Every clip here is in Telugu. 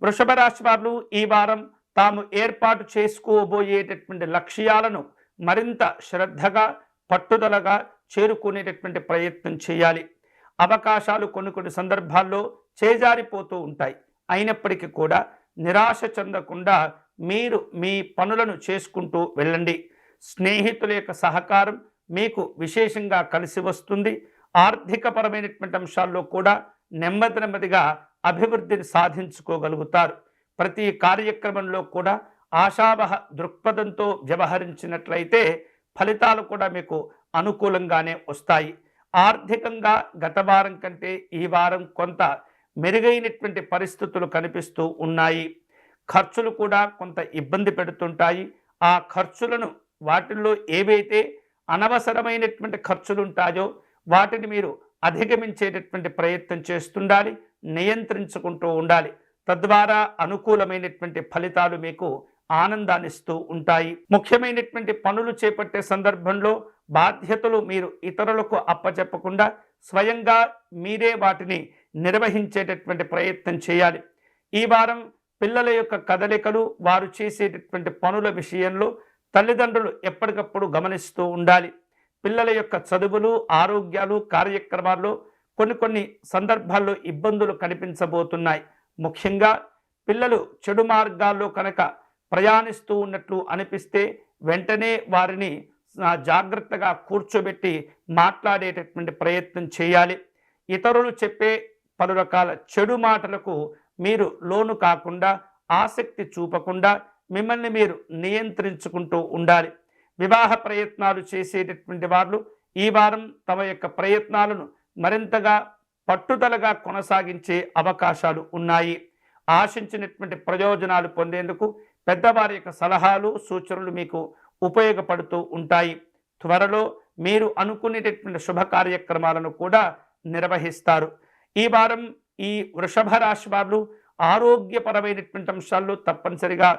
వృషభ రాశి వారు ఈ వారం తాము ఏర్పాటు చేసుకోబోయేటటువంటి లక్ష్యాలను మరింత శ్రద్ధగా పట్టుదలగా చేరుకునేటటువంటి ప్రయత్నం చేయాలి. అవకాశాలు కొన్ని సందర్భాల్లో చేజారిపోతూ ఉంటాయి. అయినప్పటికీ కూడా నిరాశ చెందకుండా మీరు మీ పనులను చేసుకుంటూ వెళ్ళండి. స్నేహితుల యొక్క సహకారం మీకు విశేషంగా కలిసి వస్తుంది. ఆర్థికపరమైనటువంటి అంశాల్లో కూడా నెమ్మదిగా అభివృద్ధిని సాధించుకోగలుగుతారు. ప్రతి కార్యక్రమంలో కూడా ఆశావహ దృక్పథంతో వ్యవహరించినట్లయితే ఫలితాలు కూడా మీకు అనుకూలంగానే వస్తాయి. ఆర్థికంగా గత వారం కంటే ఈ వారం కొంత మెరుగైనటువంటి పరిస్థితులు కనిపిస్తూ ఉన్నాయి. ఖర్చులు కూడా కొంత ఇబ్బంది పెడుతుంటాయి. ఆ ఖర్చులను వాటిల్లో ఏవైతే అనవసరమైనటువంటి ఖర్చులు ఉంటాయో వాటిని మీరు అధిగమించేటటువంటి ప్రయత్నం చేస్తుండాలి, నియంత్రించుకుంటూ ఉండాలి. తద్వారా అనుకూలమైనటువంటి ఫలితాలు మీకు ఆనందాన్నిస్తూ ఉంటాయి. ముఖ్యమైనటువంటి పనులు చేపట్టే సందర్భంలో బాధ్యతలు మీరు ఇతరులకు అప్పచెప్పకుండా స్వయంగా మీరే వాటిని నిర్వహించేటటువంటి ప్రయత్నం చేయాలి. ఈ వారం పిల్లల యొక్క కదలికలు, వారు చేసేటటువంటి పనుల విషయంలో తల్లిదండ్రులు ఎప్పటికప్పుడు గమనిస్తూ ఉండాలి. పిల్లల యొక్క చదువులు, ఆరోగ్యాలు, కార్యక్రమాల్లో కొన్ని సందర్భాల్లో ఇబ్బందులు కనిపించబోతున్నాయి. ముఖ్యంగా పిల్లలు చెడు మార్గాల్లో కనుక ప్రయాణిస్తూ ఉన్నట్లు అనిపిస్తే వెంటనే వారిని జాగ్రత్తగా కూర్చోబెట్టి మాట్లాడేటటువంటి ప్రయత్నం చేయాలి. ఇతరులు చెప్పే పలు రకాల చెడు మాటలకు మీరు లోను కాకుండా, ఆసక్తి చూపకుండా మిమ్మల్ని మీరు నియంత్రించుకుంటూ ఉండాలి. వివాహ ప్రయత్నాలు చేసేటటువంటి వారు ఈ వారం తమ యొక్క ప్రయత్నాలను మరింతగా పట్టుదలగా కొనసాగించే అవకాశాలు ఉన్నాయి. ఆశించినటువంటి ప్రయోజనాలు పొందేందుకు పెద్దవారి యొక్క సలహాలు, సూచనలు మీకు ఉపయోగపడుతూ ఉంటాయి. త్వరలో మీరు అనుకునేటటువంటి శుభ కార్యక్రమాలను కూడా నిర్వహిస్తారు. ఈ వారం ఈ వృషభ రాశి వారు ఆరోగ్యపరమైనటువంటి అంశాల్లో తప్పనిసరిగా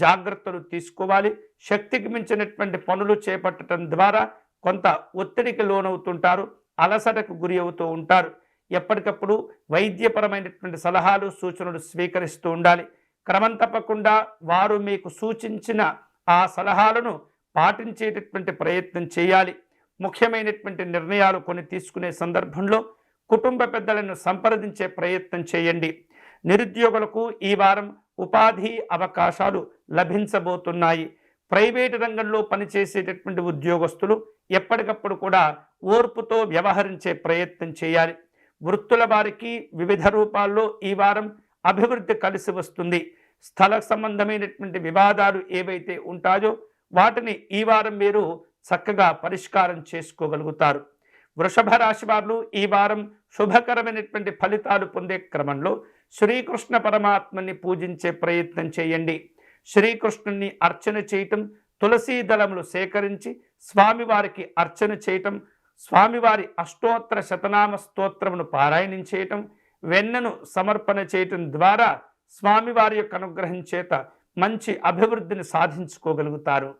జాగ్రత్తలు తీసుకోవాలి. శక్తికి మించినటువంటి పనులు చేపట్టడం ద్వారా కొంత ఒత్తిడికి లోనవుతుంటారు, అలసటకు గురి అవుతూ ఉంటారు. ఎప్పటికప్పుడు వైద్యపరమైనటువంటి సలహాలు, సూచనలు స్వీకరిస్తూ ఉండాలి. క్రమం తప్పకుండా వారు మీకు సూచించిన ఆ సలహాలను పాటించేటటువంటి ప్రయత్నం చేయాలి. ముఖ్యమైనటువంటి నిర్ణయాలు కొన్ని తీసుకునే సందర్భంలో కుటుంబ పెద్దలను సంప్రదించే ప్రయత్నం చేయండి. నిరుద్యోగులకు ఈ వారం ఉపాధి అవకాశాలు లభించబోతున్నాయి. ప్రైవేటు రంగంలో పనిచేసేటటువంటి ఉద్యోగస్తులు ఎప్పటికప్పుడు కూడా ఓర్పుతో వ్యవహరించే ప్రయత్నం చేయాలి. వృత్తుల వారికి వివిధ రూపాల్లో ఈ వారం అభివృద్ధి కలిసి వస్తుంది. స్థల సంబంధమైనటువంటి వివాదాలు ఏవైతే ఉంటాయో వాటిని ఈ వారం మీరు చక్కగా పరిష్కారం చేసుకోగలుగుతారు. వృషభ రాశి వారు ఈ వారం శుభకరమైనటువంటి ఫలితాలు పొందే క్రమంలో శ్రీకృష్ణ పరమాత్మని పూజించే ప్రయత్నం చేయండి. శ్రీకృష్ణుని అర్చన చేయటం, తులసీ దళములు సేకరించి స్వామివారికి అర్చన చేయటం, స్వామివారి అష్టోత్తర శతనామ స్తోత్రమును పారాయణం చేయటం, వెన్నను సమర్పణ చేయటం ద్వారా స్వామివారి యొక్క అనుగ్రహం చేత మంచి అభివృద్ధిని సాధించుకోగలుగుతారు.